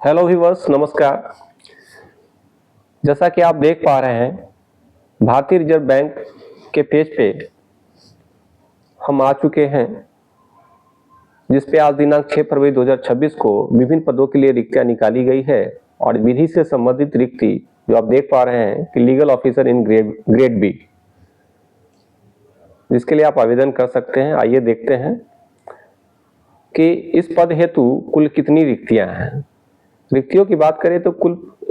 Hello viewers, नमस्कार। जैसा कि आप देख पा रहे हैं, भारतीय रिजर्व बैंक के पेज पे हम आ चुके हैं, जिस पे आज दिनांक 6 फरवरी 2026 को विभिन्न पदों के लिए रिक्तियां निकाली गई है। और विधि से संबंधित रिक्ति जो आप देख पा रहे हैं कि legal officer in grade B, जिसके लिए आप आवेदन कर सकते हैं। आइए देखते हैं कि इस पद हेतु कुल कितनी रिक्तियां हैं। रिक्तियों की बात करें तो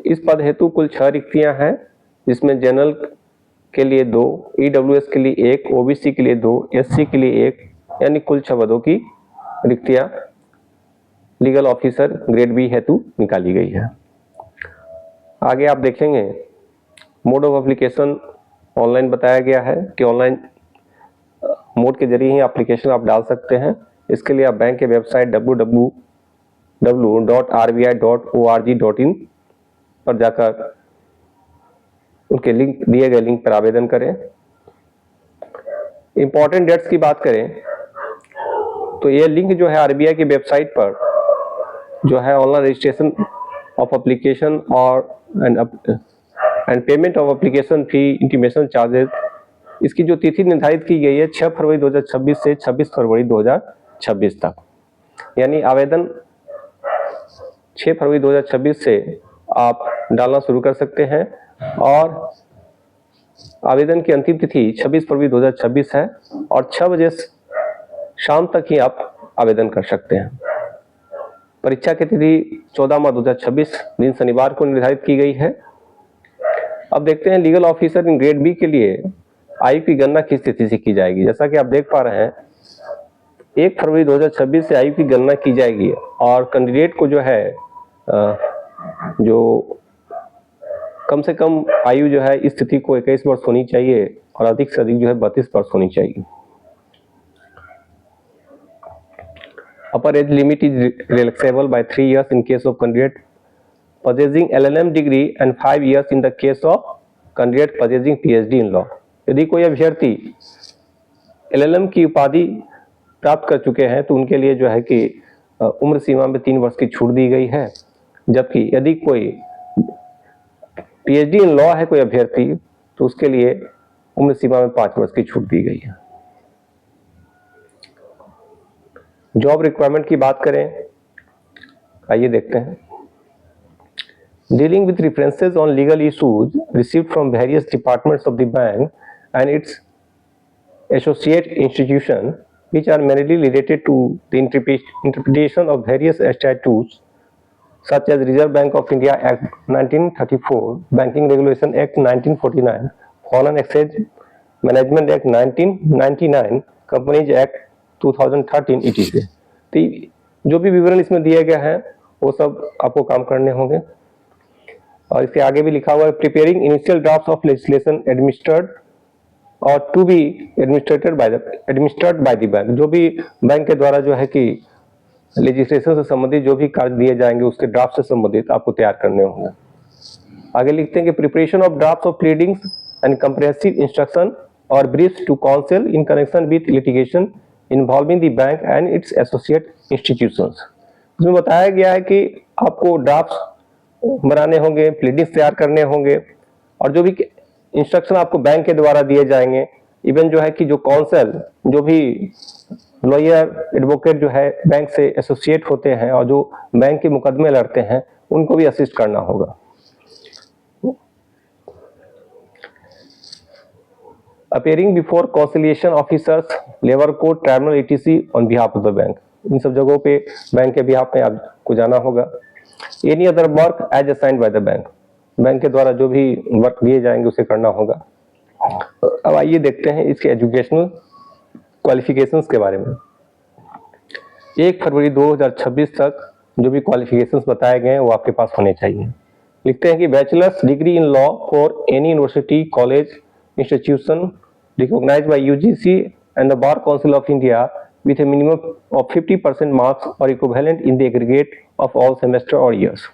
इस पद हेतु कुल 6 रिक्तियां हैं, जिसमें जनरल के लिए 2, ईडब्ल्यूएस के लिए 1, ओबीसी के लिए 2, एससी के लिए 1, यानी कुल 6 पदों की रिक्तियां लीगल ऑफिसर ग्रेड बी हेतु निकाली गई है। आगे आप देखेंगे मोड ऑफ एप्लीकेशन ऑनलाइन बताया गया है कि ऑनलाइन मोड के जरिए ही एप्लीकेशन आप डाल सकते हैं। इसके लिए आप बैंक के वेबसाइट www.rbi.org.in पर जाकर उनके दिए गए लिंक पर आवेदन करें। इंपॉर्टेंट डेट्स की बात करें तो ये लिंक जो है आरबीआई की वेबसाइट पर जो है ऑनलाइन रजिस्ट्रेशन ऑफ एप्लीकेशन और and payment of application fee intimation charges, इसकी जो तिथि निर्धारित की गई है 6 फरवरी 2026 से 26 फरवरी 2026 तक, यानी आवेदन 6 फरवरी 2026 से आप डालना शुरू कर सकते हैं और आवेदन की अंतिम तिथि 26 फरवरी 2026 है और 6 बजे शाम तक ही आप आवेदन कर सकते हैं। परीक्षा की तिथि 14 मार्च 2026 दिन शनिवार को निर्धारित की गई है। अब देखते हैं legal officer in grade B के लिए आयु की गणना किस तिथि से की जाएगी। जैसा कि आप देख पा रहे हैं 1 फरवरी 2026 से आयु की गणना की जाएगी और कैंडिडेट को जो है जो कम से कम आयु जो है इस तिथि को 21 वर्ष होनी चाहिए और अधिक से अधिक जो है 32 वर्ष होनी चाहिए। Upper age limit is relaxable by 3 years in case of candidate possessing LLM degree and 5 years in the case of candidate possessing PhD in law। यदि कोई अभ्यर्थी LLM की उपाधि प्राप्त कर चुके हैं तो उनके लिए जो है कि उम्र सीमा में 3 वर्ष की छूट दी गई है, जबकि यदि कोई PhD इन लॉ है कोई अभ्यर्थी तो उसके लिए उम्र सीमा में 5 वर्ष की छूट दी गई है। जॉब रिक्वायरमेंट की बात करें, आइए देखते हैं। Dealing with references on legal issues received from various departments of the bank and its associate institution which are mainly related to the interpretation of various statutes such as Reserve Bank of India Act 1934, Banking Regulation Act 1949, Foreign Exchange Management Act 1999, Companies Act 2013 etc। तो जो भी विवरण इसमें दिए गए हैं वो सब आपको काम करने होंगे। और इसके आगे भी लिखा हुआ है preparing initial draft of legislation administered और to be administered by the bank. जो भी बैंक के द्वारा जो है कि लेजिस्लेशन से संबंधित जो भी कार्य दिए जाएंगे उसके ड्राफ्ट से संबंधित आपको तैयार करने होंगे। आगे लिखते हैं कि preparation of draft of pleadings and comprehensive instruction और briefs to counsel in connection with litigation involving the bank and its associate institutions. इसमें बताया गया है कि आपको ड्राफ्ट बनाने होंगे, प्लीडिंग्स तैयार करने होंगे और जो भी इंस्ट्रक्शन आपको बैंक के द्वारा दिए जाएंगे, इवन जो है कि जो काउंसिल जो भी लॉयर एडवोकेट जो है बैंक से एसोसिएट होते हैं और जो बैंक के मुकदमे लड़ते हैं उनको भी असिस्ट करना होगा। Appearing before conciliation officers, labour court, tribunal etc on behalf of the bank. इन सब जगहों पे बैंक के बिहाफ में आपको जाना होगा। Any other work as assigned by the bank, bank के द्वारा जो भी वर्क दिए जाएंगे उसे करना होगा। अब आइए देखते हैं इसके एजुकेशनल क्वालिफिकेशंस के बारे में। 1 फरवरी 2026 तक जो भी क्वालिफिकेशंस बताए गए हैं वो आपके पास होने चाहिए। लिखते हैं कि bachelor's degree in law for any university, college, institution recognised by UGC and the bar council of India with a minimum of 50% marks और equivalent in the aggregate of all semester और ईयर्स।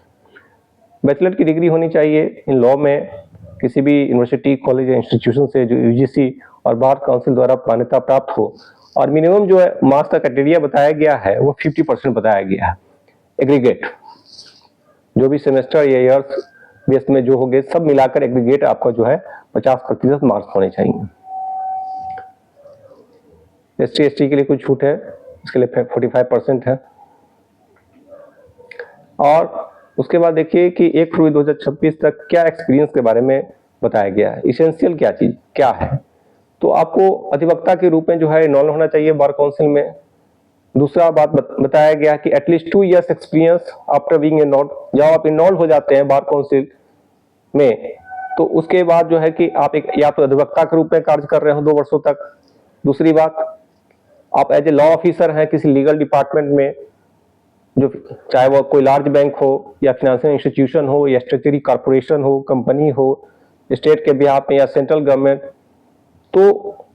बैचलर की degree होनी चाहिए in law में किसी भी university, college या institution से जो यूजीसी और बार काउंसिल द्वारा मान्यता प्राप्त हो और मिनिमम जो है मार्क्स का क्राइटेरिया बताया गया है वो 50% बताया गया है एग्रीगेट। जो भी सेमेस्टर या ईयर्स बेस में जो होंगे सब मिलाकर एग्रीगेट आपका जो है 50% मार्क्स होने चाहिए। SC ST के लिए कुछ छूट है, इसके लिए 45% है। और उसके बाद देखिए कि 1 फरवरी 2026 तक क्या एक्सपीरियंस के बारे में बताया गया है। इसेंशियल क्या है, तो आपको अधिवक्ता के रूप में जो है इनरोल होना चाहिए बार काउंसिल में। दूसरा बात बताया गया कि at least 2 years experience after being enrolled. जब आप इनरोल हो जाते हैं बार काउंसिल में, तो उसके बाद जो है कि आप एक या तो अधिवक्ता के रूप में कार्य कर रहे हो 2 वर्षों तक। दूसरी बात, आप एज ए लॉ ऑफिसर हैं किसी लीगल डिपार्टमेंट में, जो चाहे वो कोई लार्ज बैंक हो या फाइनेंशियल इंस्टीट्यूशन हो या स्टेचुटरी कॉर्पोरेशन हो, कंपनी हो, स्टेट के बिहाफ में या सेंट्रल गवर्नमेंट। तो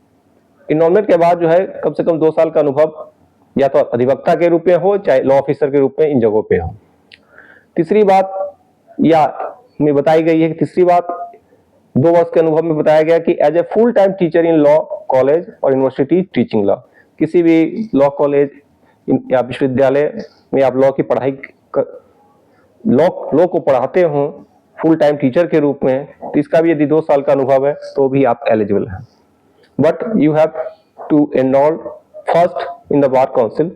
इनरोलमेंट के बाद जो है कम से कम 2 साल का अनुभव या तो अधिवक्ता के रूप में हो चाहे लॉ ऑफिसर के रूप में इन जगहों पे हो। तीसरी बात या में बताई गई है कि तीसरी बात 2 वर्ष के अनुभव में बताया गया कि as a full time teacher in law college और यूनिवर्सिटी टीचिंग लॉ, किसी भी लॉ कॉलेज या विश्वविद्यालय में आप लॉ की पढ़ाई लॉ को पढ़ाते हो फुल टाइम टीचर के रूप में, तो इसका भी यदि 2 साल का अनुभव है तो भी आप एलिजिबल हैं। But you have to enrol first in the bar council.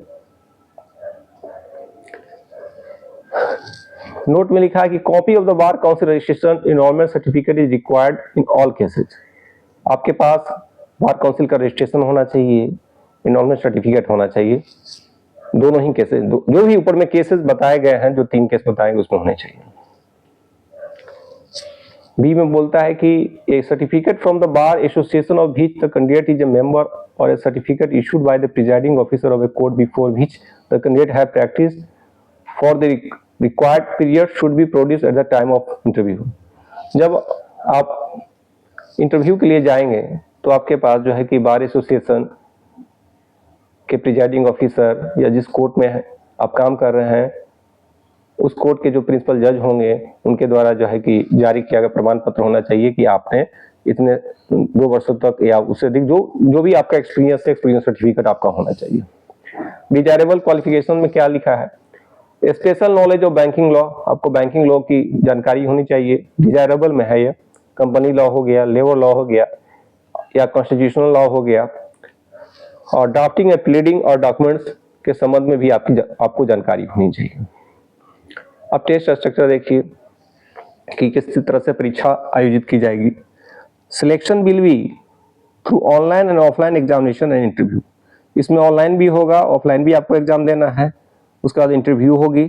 Note में लिखा है कि copy of the bar council registration enrolment certificate is required in all cases. आपके पास बार काउंसिल का रजिस्ट्रेशन होना चाहिए, इनरोलमेंट सर्टिफिकेट होना चाहिए, दोनों ही केसेस, जो भी ऊपर में केसेस बताए गए हैं, जो 3 केस बताएंगे उसमें होने चाहिए। बी में बोलता है कि a certificate from the bar association of which the candidate is a member और a certificate issued by the presiding officer of a court before which the candidate have practice for the required period should be produce at the time of interview. जब आप interview के लिए जाएंगे तो आपके पास जो है कि बार एसोसिएशन के प्रिजाइडिंग ऑफिसर या जिस कोर्ट में आप काम कर रहे हैं उस कोर्ट के जो प्रिंसिपल जज होंगे उनके द्वारा जो है कि जारी किया गया प्रमाण पत्र होना चाहिए कि आपने इतने 2 वर्षों तक या उससे अधिक जो भी आपका एक्सपीरियंस है, एक्सपीरियंस सर्टिफिकेट आपका होना चाहिए। डिजायरेबल क्वालिफिकेशन में क्या लिखा है, special knowledge of banking law, आपको बैंकिंग लॉ की जानकारी होनी चाहिए, डिजायरेबल में है ये। कंपनी लॉ हो गया, लेबर लॉ हो गया या कॉन्स्टिट्यूशनल लॉ हो गया, और ड्राफ्टिंग एंड प्लीडिंग और डॉक्यूमेंट्स के संबंध में भी आपको जानकारी होनी चाहिए। अब टेस्ट स्ट्रक्चर देखिए कि किस तरह से परीक्षा आयोजित की जाएगी। Selection will be through online and offline examination and interview. इसमें ऑनलाइन भी होगा, ऑफलाइन भी आपको एग्जाम देना है, उसके बाद इंटरव्यू होगी,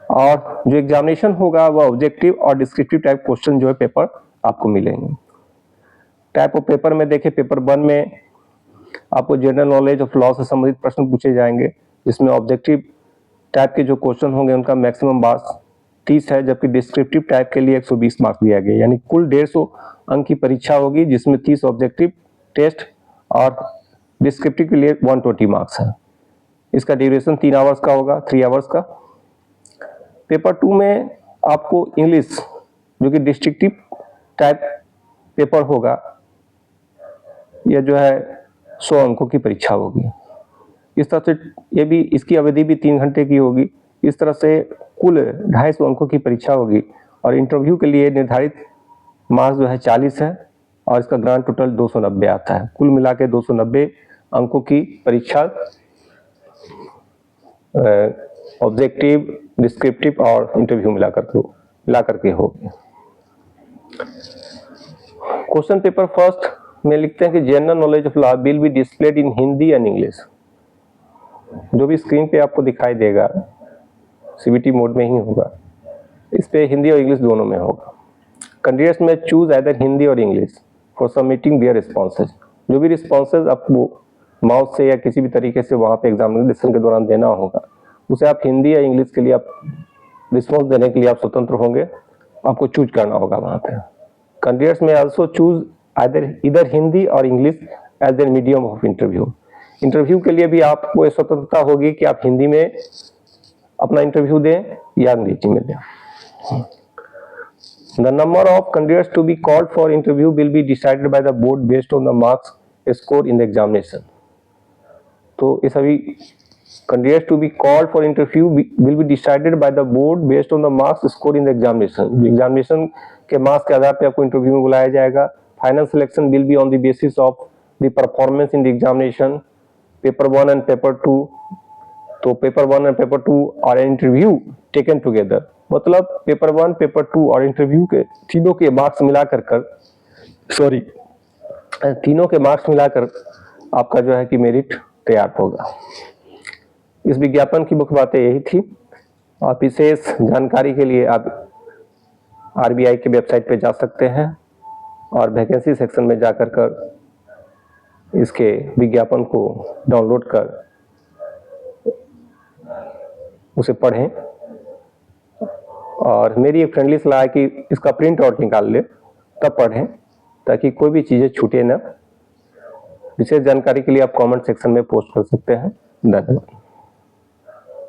और जो एग्जामिनेशन होगा वह ऑब्जेक्टिव और डिस्क्रिप्टिव टाइप क्वेश्चन जो है पेपर आपको मिलेंगे। टाइप ऑफ पेपर में देखिए, पेपर 1 में आपको जनरल नॉलेज ऑफ लॉ से संबंधित प्रश्न पूछे जाएंगे, जिसमें ऑब्जेक्टिव टाइप के जो क्वेश्चन होंगे उनका मैक्सिमम मार्क्स 30 है, जबकि डिस्क्रिप्टिव टाइप के लिए 120 मार्क्स दिया गया, यानी कुल 150 अंक की परीक्षा होगी, जिसमें 30 ऑब्जेक्टिव टेस्ट और डिस्क्रिप्टिव के लिए 120 मार्क्स है। इसका ड्यूरेशन 3 आवर्स का होगा, 3 आवर्स का। पेपर 2 में आपको इंग्लिश जो कि डिस्क्रिप्टिव टाइप पेपर होगा, यह जो है 100 अंकों की परीक्षा होगी। इस तरह से ये भी, इसकी अवधि भी 3 घंटे की होगी। इस तरह से कुल 250 अंकों की परीक्षा होगी, और इंटरव्यू के लिए निर्धारित मार्क्स जो है 40 है, और इसका ग्रांड टोटल 290 आता है। कुल मिला के 290 अंकों की परीक्षा ऑब्जेक्टिव, डिस्क्रिप्टिव और इंटरव्यू मिला करके होगी। क्वेश्चन पेपर फर्स्ट में लिखते हैं कि general knowledge of law will be displayed in Hindi and English. जो भी स्क्रीन पे आपको दिखाई देगा सीबीटी मोड में ही होगा, इस पे हिंदी और इंग्लिश दोनों में होगा। कैंडिडेट्स में चूज आइदर हिंदी और English for submitting their responses. जो भी रिस्पॉन्सेज आपको माउथ से या किसी भी तरीके से वहाँ पे एग्जामिनेशन के दौरान देना होगा, उसे आप हिंदी या इंग्लिश के लिए आप रिस्पॉन्स देने के लिए आप स्वतंत्र होंगे, आपको चूज करना होगा वहाँ पे। कैंडिडेट्स में आल्सो चूज इधर हिंदी और English as their medium of interview. Interview के लिए भी आपको स्वतंत्रता होगी कि आप हिंदी में अपना इंटरव्यू दें या अंग्रेजी में दें। The number of candidates to be called for interview will be decided by the board based on the marks scored in the examination. तो ये सभी Candidates to be called for interview will be decided by the board based on the marks scored in the examination. Examination के marks के आधार पे आपको interview में बुलाया जाएगा. Final selection will be on the basis of the performance in the examination. Paper 1 and paper 2. तो paper 1 और paper 2 और इंटरव्यू टेकन टुगेदर, मतलब पेपर 1, पेपर 2 और इंटरव्यू के तीनों के मार्क्स मिलाकर तीनों के मार्क्स मिलाकर आपका जो है कि मेरिट तैयार होगा. इस विज्ञापन की मुख्य बातें यही थी और विशेष जानकारी के लिए आप आरबीआई के वेबसाइट पे जा सकते हैं और वैकेंसी सेक्शन में जाकर कर इसके विज्ञापन को डाउनलोड कर उसे पढ़ें. और मेरी एक फ्रेंडली सलाह है कि इसका प्रिंट आउट निकाल ले तब पढ़ें ताकि कोई भी चीज़ें छूटे ना. विशेष जानकारी के लिए आप कमेंट सेक्शन में पोस्ट कर सकते हैं. धन्यवाद.